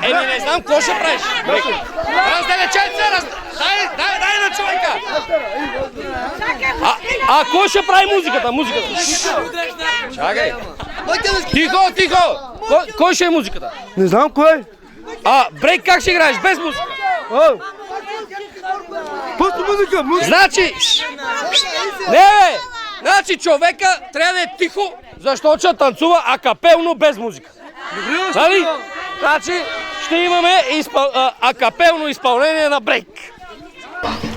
Еми не знам, какво ще правиш? Раздалечете се, дай на човека! А кой ще прави музиката? Чакай! Тихо! Кой ще е музиката? Не знам кой. Брейк как ще играеш? Без музика? Просто музика. Значи... Не бе! Значи човека трябва да е тихо, защото ще танцува акапелно без музика. Нали? Значи ще имаме акапелно изпълнение на брейк.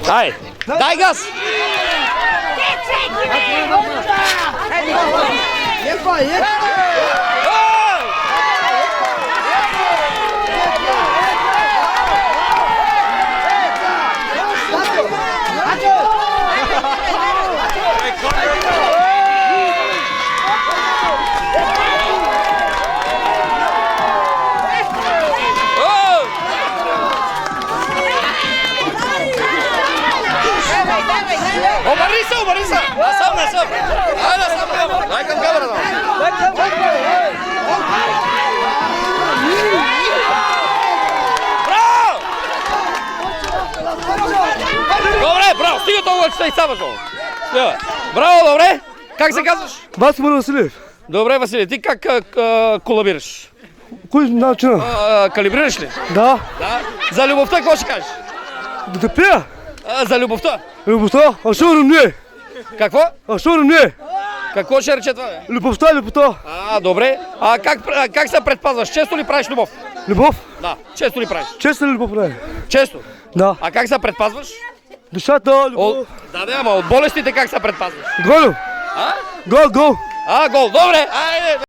Дай газ! Обърни се! Насам! Дай към камерата! Браво! Браво! Стига толкова, че се изцапаш много. Браво, добре! Как се казваш? Васил Василев. Добре, Василий, ти как колабираш? Кой начина? Калибрираш ли? Да. За любовта какво ще кажеш? Да те пия. За любовта? Любовта? А що не? Какво? А що не? Какво ще рече това, бе? Любовта. Добре. Как се предпазваш? Често ли правиш любов? Любов? Да. Често ли правиш? Честа ли любов не? Често? Да. А как се предпазваш? Душата, любов. Ама от болестите как се предпазваш? Гол. Гол. Гол. Добре. Айде.